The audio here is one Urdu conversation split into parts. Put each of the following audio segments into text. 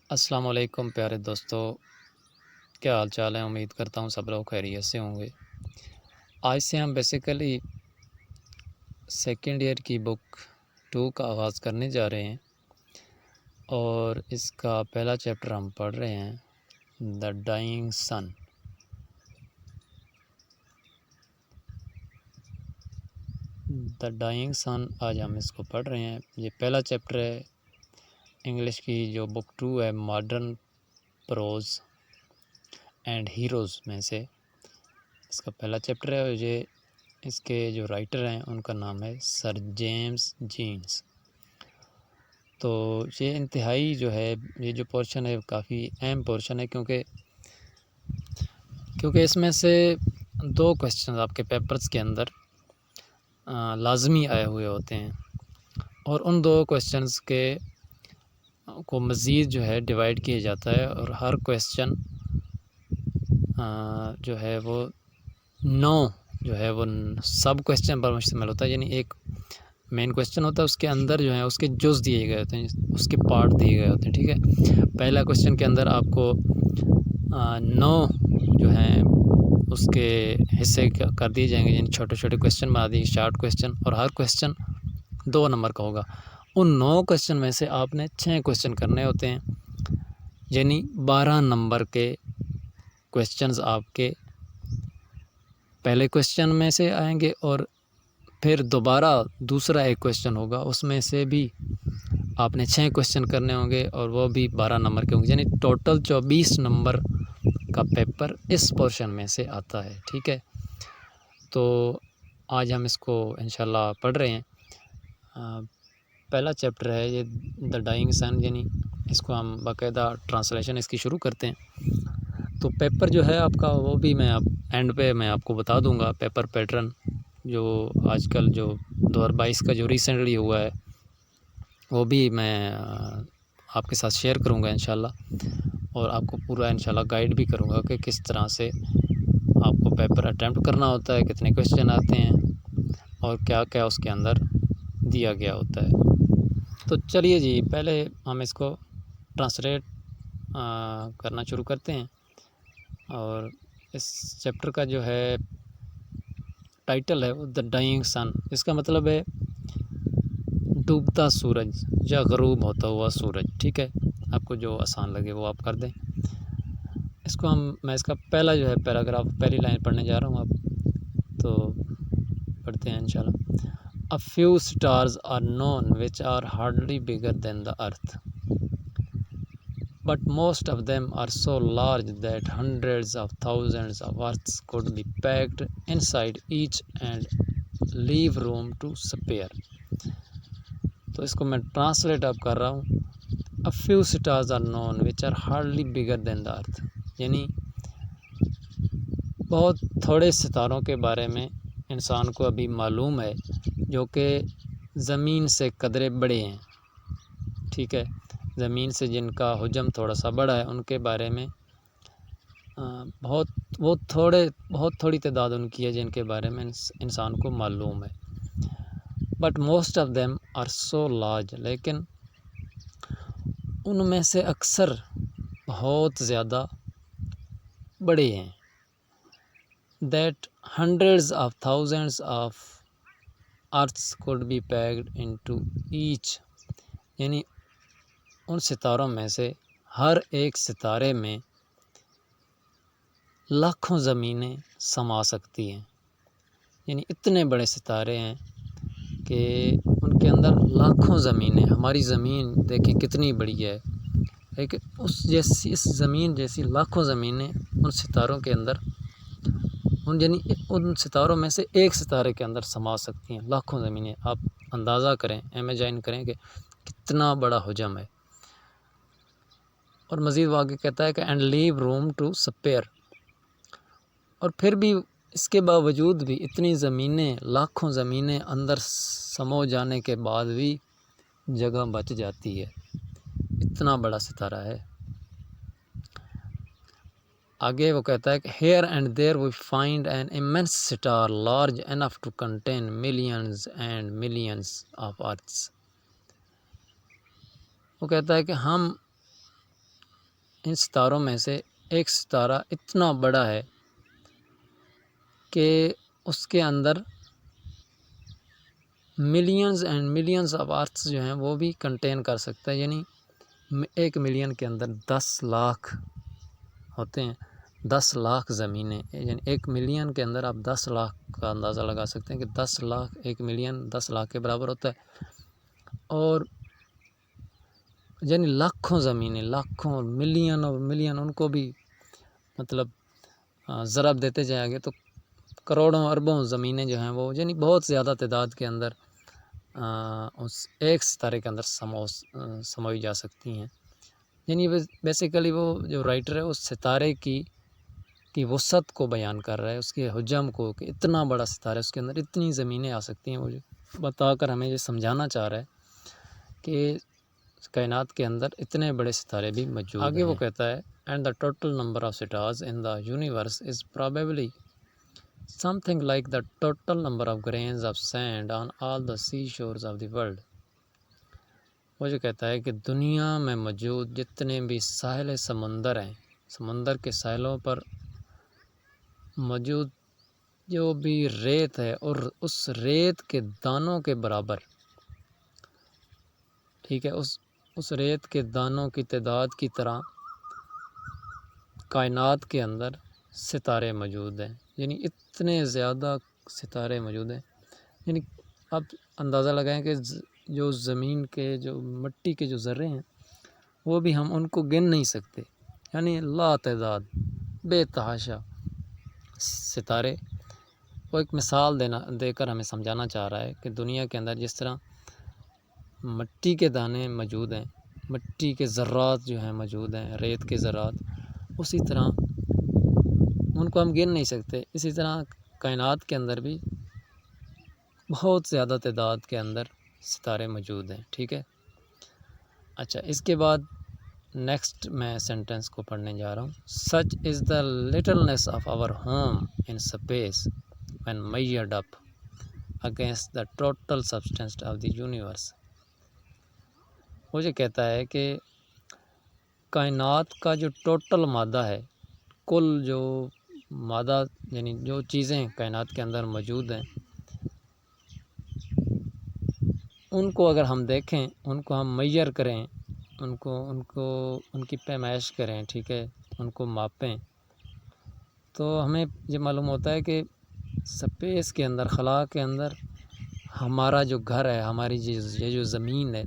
السلام علیکم پیارے دوستو، کیا حال چال ہے؟ امید کرتا ہوں سب لوگ خیریت سے ہوں گے۔ آج سے ہم بیسیکلی سیکنڈ ایئر کی بک 2 کا آغاز کرنے جا رہے ہیں اور اس کا پہلا چیپٹر ہم پڑھ رہے ہیں دا ڈائنگ سن۔ دا ڈائنگ سن آج ہم اس کو پڑھ رہے ہیں۔ یہ پہلا چیپٹر ہے انگلش کی جو بک 2 ہے ماڈرن پروز اینڈ ہیروز میں سے اس کا پہلا چیپٹر ہے، اور یہ اس کے جو رائٹر ہیں ان کا نام ہے سر جیمز جینز۔ تو یہ انتہائی جو ہے یہ جو پورشن ہے کافی اہم پورشن ہے کیونکہ اس میں سے 2 کویسچن آپ کے پیپرز کے اندر لازمی آئے ہوئے ہوتے ہیں، اور ان 2 کویسچنز کو مزید جو ہے ڈیوائیڈ کیا جاتا ہے، اور ہر کویسچن جو ہے وہ 9 جو ہے وہ سب کویسچن پر مشتمل ہوتا ہے، یعنی ایک مین کویسچن ہوتا ہے، اس کے اندر جو ہے اس کے جز دیے گئے ہوتے ہیں، اس کے پارٹ دیے گئے ہوتے ہیں، ٹھیک ہے۔ پہلا کویسچن کے اندر آپ کو 9 جو ہیں اس کے حصے کر دیے جائیں گے، یعنی چھوٹے چھوٹے کویسچن بنا دیے، شارٹ کویسچن، اور ہر کویسچن 2 نمبر کا ہوگا۔ ان 9 کویسچن میں سے آپ نے 6 کویسچن کرنے ہوتے ہیں، یعنی 12 نمبر کے کویسچنز آپ کے پہلے کویسچن میں سے آئیں گے، اور پھر دوبارہ دوسرا ایک کویسچن ہوگا، اس میں سے بھی آپ نے 6 کویسچن کرنے ہوں گے، اور وہ بھی 12 نمبر کے ہوں گے، یعنی ٹوٹل 24 نمبر کا پیپر اس پورشن میں سے آتا ہے، ٹھیک ہے۔ تو آج ہم اس کو انشاءاللہ پڑھ رہے ہیں۔ پہلا چیپٹر ہے یہ دا ڈائنگ سن، یعنی اس کو ہم باقاعدہ ٹرانسلیشن اس کی شروع کرتے ہیں۔ تو پیپر جو ہے آپ کا وہ بھی میں اینڈ پہ میں آپ کو بتا دوں گا، پیپر پیٹرن جو آج کل جو 2022 کا جو ریسنٹلی ہوا ہے وہ بھی میں آپ کے ساتھ شیئر کروں گا انشاءاللہ، اور آپ کو پورا انشاءاللہ گائیڈ بھی کروں گا کہ کس طرح سے آپ کو پیپر اٹیمپٹ کرنا ہوتا ہے، کتنے کویسچن آتے ہیں، اور کیا کیا اس کے اندر دیا گیا ہوتا ہے۔ تو چلیے جی، پہلے ہم اس کو ٹرانسلیٹ کرنا شروع کرتے ہیں، اور اس چیپٹر کا جو ہے ٹائٹل ہے وہ دا ڈائنگ سن۔ اس کا مطلب ہے ڈوبتا سورج یا غروب ہوتا ہوا سورج، ٹھیک ہے۔ آپ کو جو آسان لگے وہ آپ کر دیں۔ اس کو میں اس کا پہلا جو ہے پیراگراف پہلی لائن پڑھنے جا رہا ہوں، آپ تو پڑھتے ہیں انشاءاللہ۔ A few stars are known which are hardly bigger than the earth, but most of them are so large that hundreds of thousands of earths could be packed inside each and leave room to spare. تو اس کو میں ٹرانسلیٹ اب کر رہا ہوں۔ A few stars are known which are hardly bigger than the earth، یعنی بہت تھوڑے ستاروں کے بارے میں انسان کو ابھی معلوم ہے جو کہ زمین سے قدرے بڑے ہیں، ٹھیک ہے۔ زمین سے جن کا حجم تھوڑا سا بڑا ہے ان کے بارے میں بہت تھوڑی تعداد ان کی ہے جن کے بارے میں انسان کو معلوم ہے۔ But most of them are so large, لیکن ان میں سے اکثر بہت زیادہ بڑے ہیں۔ That hundreds of thousands of earths could be packed into each, یعنی ان ستاروں میں سے ہر ایک ستارے میں لاکھوں زمینیں سما سکتی ہیں، یعنی اتنے بڑے ستارے ہیں کہ ان کے اندر لاکھوں زمینیں، ہماری زمین دیکھیں کتنی بڑی ہے، لیکن اس زمین جیسی لاکھوں زمینیں ان ستاروں کے اندر یعنی ان ستاروں میں سے ایک ستارے کے اندر سما سکتی ہیں لاکھوں زمینیں۔ آپ اندازہ کریں، امیجائن کریں کہ کتنا بڑا حجم ہے۔ اور مزید وہ آگے کہتا ہے کہ and leave room to spare, اور پھر بھی اس کے باوجود بھی اتنی زمینیں، لاکھوں زمینیں اندر سمو جانے کے بعد بھی جگہ بچ جاتی ہے، اتنا بڑا ستارہ ہے۔ آگے وہ کہتا ہے کہ here and there we find an immense star large enough to contain millions and millions of earths۔ وہ کہتا ہے کہ ہم ان ستاروں میں سے ایک ستارہ اتنا بڑا ہے کہ اس کے اندر millions and millions of earths جو ہیں وہ بھی کنٹین کر سکتا ہے، یعنی 1 ملین کے اندر 10 لاکھ ہوتے ہیں، 10 لاکھ زمینیں، یعنی 1 ملین کے اندر آپ 10 لاکھ کا اندازہ لگا سکتے ہیں کہ 10 لاکھ 1 ملین 10 لاکھ کے برابر ہوتا ہے، اور یعنی لاکھوں زمینیں، لاکھوں ملین اور ملین، ان کو بھی مطلب ضرب دیتے جائیں گے تو کروڑوں اربوں زمینیں جو ہیں وہ یعنی بہت زیادہ تعداد کے اندر اس ایک ستارے کے اندر سموئی جا سکتی ہیں. یعنی بیسیکلی وہ جو رائٹر ہے اس ستارے کی وسعت کو بیان کر رہا ہے، اس کے حجم کو، کہ اتنا بڑا ستارہ ہے، اس کے اندر اتنی زمینیں آ سکتی ہیں. وہ بتا کر ہمیں یہ سمجھانا چاہ رہا ہے کہ کائنات کے اندر اتنے بڑے ستارے بھی موجود ہیں. آگے وہ کہتا ہے and the total number of stars in the universe is probably something like the total number of grains of sand on all the seashores of the world. وہ جو کہتا ہے کہ دنیا میں موجود جتنے بھی ساحل سمندر ہیں، سمندر کے ساحلوں پر موجود جو بھی ریت ہے، اور اس ریت کے دانوں کے برابر، ٹھیک ہے، اس ریت کے دانوں کی تعداد کی طرح کائنات کے اندر ستارے موجود ہیں. یعنی اتنے زیادہ ستارے موجود ہیں، یعنی اب اندازہ لگائیں کہ جو زمین کے، جو مٹی کے جو ذرے ہیں، وہ بھی ہم ان کو گن نہیں سکتے، یعنی لا تعداد بے تحاشا ستارے. وہ ایک مثال دے کر ہمیں سمجھانا چاہ رہا ہے کہ دنیا کے اندر جس طرح مٹی کے دانے موجود ہیں، مٹی کے ذرات جو ہیں موجود ہیں، ریت کے ذرات، اسی طرح ان کو ہم گن نہیں سکتے. اسی طرح کائنات کے اندر بھی بہت زیادہ تعداد کے اندر ستارے موجود ہیں. ٹھیک ہے، اچھا، اس کے بعد نیکسٹ میں سینٹنس کو پڑھنے جا رہا ہوں. Such is the littleness of our home in space when measured up against the total substance of the universe. وہ یہ کہتا ہے کہ کائنات کا جو ٹوٹل مادہ ہے، کل جو مادہ یعنی جو چیزیں کائنات کے اندر موجود ہیں، ان کو اگر ہم دیکھیں، ان کو ہم میئر کریں، ان کی پیمائش کریں، ٹھیک ہے، ان کو ماپیں، تو ہمیں یہ معلوم ہوتا ہے کہ سپیس کے اندر، خلا کے اندر ہمارا جو گھر ہے، ہماری یہ جو زمین ہے،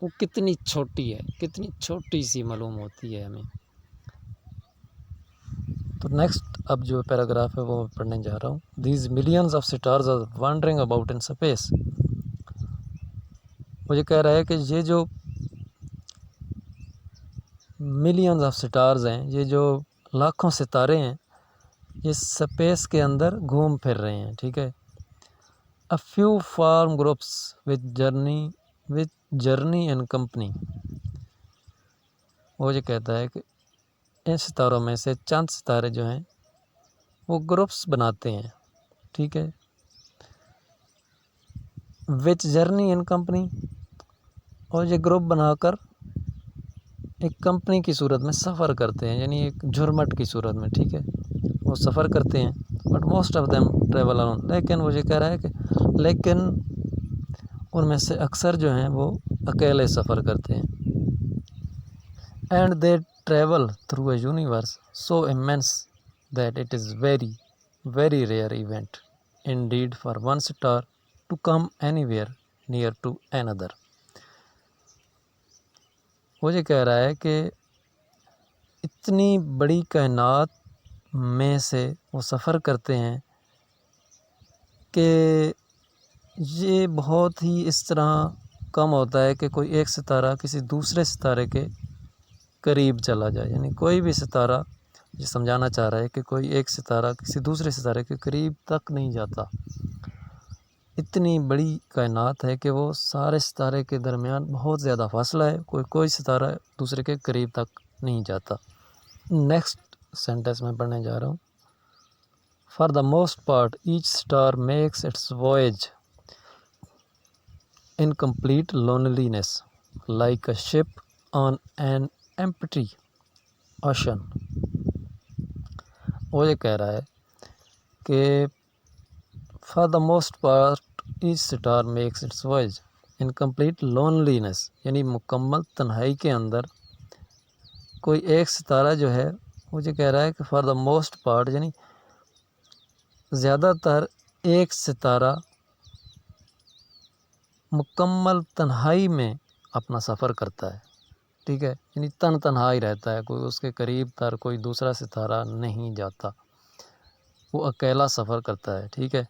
وہ کتنی چھوٹی ہے، کتنی چھوٹی سی معلوم ہوتی ہے ہمیں. تو نیکسٹ اب جو پیراگراف ہے وہ پڑھنے جا رہا ہوں. These millions of stars are wandering about in space. وہ یہ کہہ رہا ہے کہ یہ جو ملینز آف سٹارز ہیں، یہ جو لاکھوں ستارے ہیں، یہ اسپیس کے اندر گھوم پھر رہے ہیں. ٹھیک ہے. A few form groups with journey and company. وہ یہ کہتا ہے کہ ان ستاروں میں سے چند ستارے جو ہیں وہ گروپس بناتے ہیں. ٹھیک ہے. وچ جرنی ان کمپنی، اور یہ گروپ بنا کر ایک کمپنی کی صورت میں سفر کرتے ہیں، یعنی ایک جھرمٹ کی صورت میں. ٹھیک ہے، وہ سفر کرتے ہیں. But most of them travel alone. لیکن وہ یہ کہہ رہا ہے کہ لیکن ان میں سے اکثر جو ہیں وہ اکیلے سفر کرتے ہیں. And they travel through a universe so immense that it is very, very rare event indeed for one star to come anywhere near to another. وہ یہ کہہ رہا ہے کہ اتنی بڑی کائنات میں سے وہ سفر کرتے ہیں کہ یہ بہت ہی اس طرح کم ہوتا ہے کہ کوئی ایک ستارہ کسی دوسرے ستارے کے قریب چلا جائے. یعنی کوئی بھی ستارہ، یہ سمجھانا چاہ رہا ہے کہ کوئی ایک ستارہ کسی دوسرے ستارے کے قریب تک نہیں جاتا. اتنی بڑی کائنات ہے کہ وہ سارے ستارے کے درمیان بہت زیادہ فاصلہ ہے، کوئی ستارہ دوسرے کے قریب تک نہیں جاتا. نیکسٹ سینٹنس میں پڑھنے جا رہا ہوں. For the most part each star makes its voyage in complete loneliness like a ship on an empty ocean. وہ یہ کہہ رہا ہے کہ for the most part each star makes its voyage in complete loneliness, یعنی مکمل تنہائی کے اندر کوئی ایک ستارہ جو ہے وہ یہ کہہ رہا ہے کہ فار دا موسٹ پارٹ یعنی زیادہ تر ایک ستارہ مکمل تنہائی میں اپنا سفر کرتا ہے. ٹھیک ہے، یعنی تنہائی رہتا ہے، کوئی اس کے قریب تر کوئی دوسرا ستارہ نہیں جاتا، وہ اکیلا سفر کرتا ہے. ٹھیک ہے.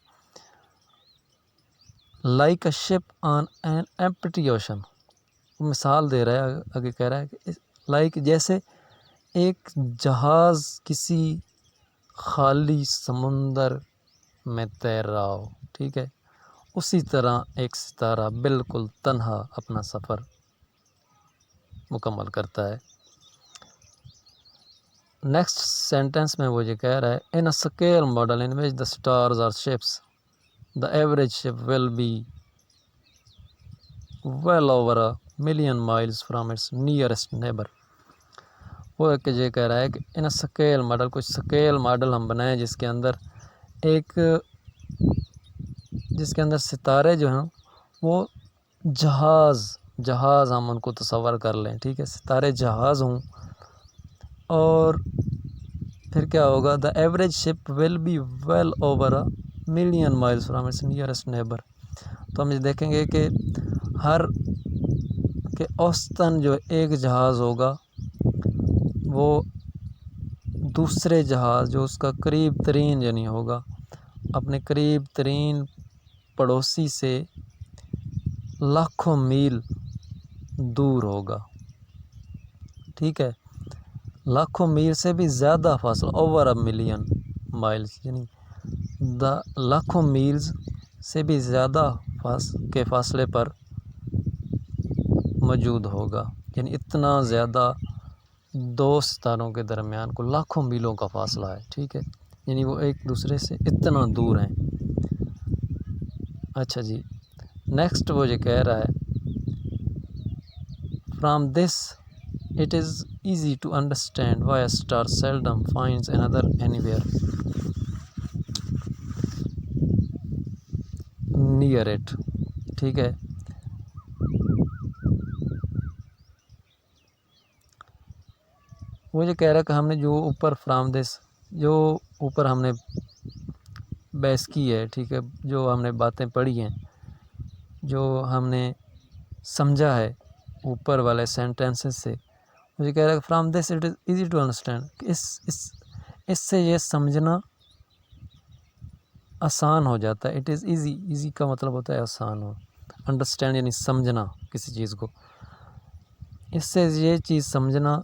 Like a ship on an empty ocean, مثال دے رہا ہے، آگے کہہ رہا ہے کہ لائک جیسے ایک جہاز کسی خالی سمندر میں تیر رہا ہو. ٹھیک ہے، اسی طرح ایک ستارہ بالکل تنہا اپنا سفر مکمل کرتا ہے. نیکسٹ سینٹنس میں وہ یہ کہہ رہا ہے in a scale model in which the stars are ships the average ship will be well over a million miles from its nearest neighbour. وہ یہ کہہ رہا ہے کہ ان اے اسکیل ماڈل، کچھ اسکیل ماڈل ہم بنائیں جس کے اندر ستارے جو ہیں وہ جہاز ہم ان کو تصور کر لیں. ٹھیک ہے، ستارے جہاز ہوں، اور پھر کیا ہوگا the average ship will be well over a million miles from its nearest neighbour. تو ہم یہ دیکھیں گے کہ اوسطاً جو ایک جہاز ہوگا وہ دوسرے جہاز جو اس کا قریب ترین یعنی ہوگا اپنے قریب ترین پڑوسی سے لاکھوں میل دور ہوگا. ٹھیک ہے، لاکھوں میل سے بھی زیادہ فاصلہ، اوور اے ملین مائلز، یعنی لاکھوں میلز سے بھی زیادہ کے فاصلے پر موجود ہوگا. یعنی اتنا زیادہ دو ستاروں کے درمیان کو لاکھوں میلوں کا فاصلہ ہے. ٹھیک ہے، یعنی وہ ایک دوسرے سے اتنا دور ہیں. اچھا جی، نیکسٹ وہ یہ کہہ رہا ہے from this it is easy to understand why a star seldom finds another anywhere near it. ٹھیک ہے، وہ یہ کہہ رہا ہے کہ ہم نے جو اوپر فرام دس جو اوپر ہم نے بحث کی ہے، ٹھیک ہے، جو ہم نے باتیں پڑھی ہیں، جو ہم نے سمجھا ہے اوپر والے سینٹینسز سے، مجھے کہہ رہا ہے کہ from this it is easy to understand, کہ اس سے یہ سمجھنا آسان ہو جاتا ہے. اٹ از ایزی کا مطلب ہوتا ہے آسان ہو، انڈرسٹینڈ یعنی سمجھنا کسی چیز کو. اس سے یہ چیز سمجھنا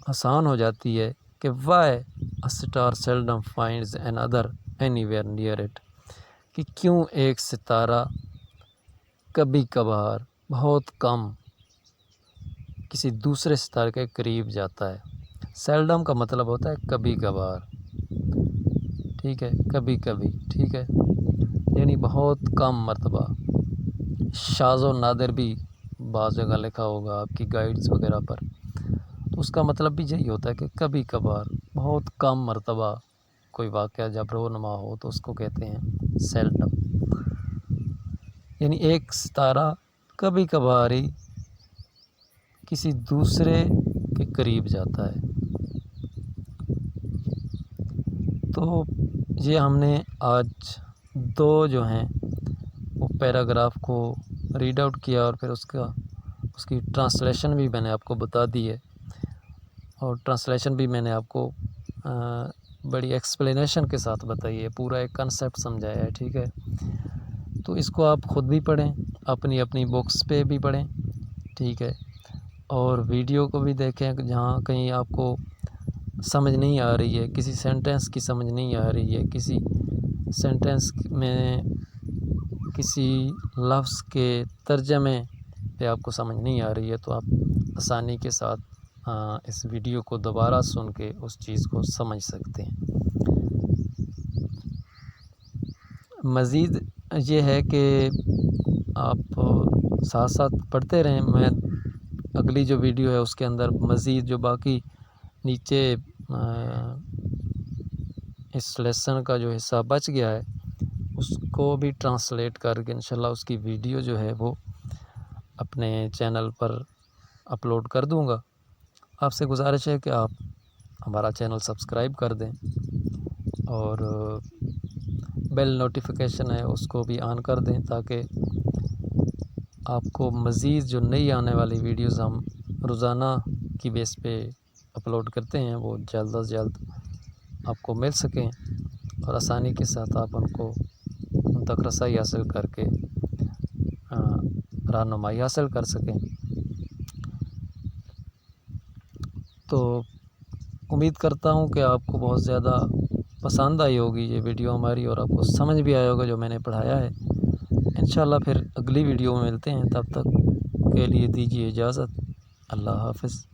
آسان ہو جاتی ہے کہ why a star seldom finds another anywhere near it, کہ کیوں ایک ستارہ کبھی کبھار بہت کم کسی دوسرے ستارے کے قریب جاتا ہے. سیلڈم کا مطلب ہوتا ہے کبھی کبھار. ٹھیک ہے، کبھی کبھی. ٹھیک ہے، یعنی بہت کم مرتبہ. شاذ و نادر بھی بعض جگہ لکھا ہوگا آپ کی گائیڈز وغیرہ پر، تو اس کا مطلب بھی یہی ہوتا ہے کہ کبھی کبھار، بہت کم مرتبہ کوئی واقعہ جب رونما ہو تو اس کو کہتے ہیں سیلڈم. یعنی ایک ستارہ کبھی کبھار ہی کسی دوسرے کے قریب جاتا ہے. تو یہ ہم نے آج دو جو ہیں وہ پیراگراف کو ریڈ آؤٹ کیا، اور پھر اس کی ٹرانسلیشن بھی میں نے آپ کو بتا دی ہے، اور ٹرانسلیشن بھی میں نے آپ کو بڑی ایکسپلینیشن کے ساتھ بتائی ہے، پورا ایک کنسیپٹ سمجھایا ہے. ٹھیک ہے، تو اس کو آپ خود بھی پڑھیں، اپنی بکس پہ بھی پڑھیں. ٹھیک ہے، اور ویڈیو کو بھی دیکھیں جہاں کہیں آپ کو سمجھ نہیں آ رہی ہے، کسی سینٹنس کی سمجھ نہیں آ رہی ہے، کسی سینٹنس میں کسی لفظ کے ترجمے پہ آپ کو سمجھ نہیں آ رہی ہے، تو آپ آسانی کے ساتھ اس ویڈیو کو دوبارہ سن کے اس چیز کو سمجھ سکتے ہیں. مزید یہ ہے کہ آپ ساتھ ساتھ پڑھتے رہیں. میں اگلی جو ویڈیو ہے اس کے اندر مزید جو باقی نیچے اس لیسن کا جو حصہ بچ گیا ہے اس کو بھی ٹرانسلیٹ کر کے انشاءاللہ اس کی ویڈیو جو ہے وہ اپنے چینل پر اپلوڈ کر دوں گا۔ آپ سے گزارش ہے کہ آپ ہمارا چینل سبسکرائب کر دیں اور بیل نوٹیفیکیشن ہے اس کو بھی آن کر دیں تاکہ آپ کو مزید جو نئی آنے والی ویڈیوز ہم روزانہ کی بیس پہ اپلوڈ کرتے ہیں وہ جلد از جلد آپ کو مل سکیں اور آسانی کے ساتھ آپ ان تک رسائی حاصل کر کے رہنمائی حاصل کر سکیں۔ تو امید کرتا ہوں کہ آپ کو بہت زیادہ پسند آئی ہوگی یہ ویڈیو ہماری اور آپ کو سمجھ بھی آیا ہوگا جو میں نے پڑھایا ہے۔ انشاءاللہ پھر اگلی ویڈیو میں ملتے ہیں، تب تک کے لیے دیجیے اجازت۔ اللہ حافظ۔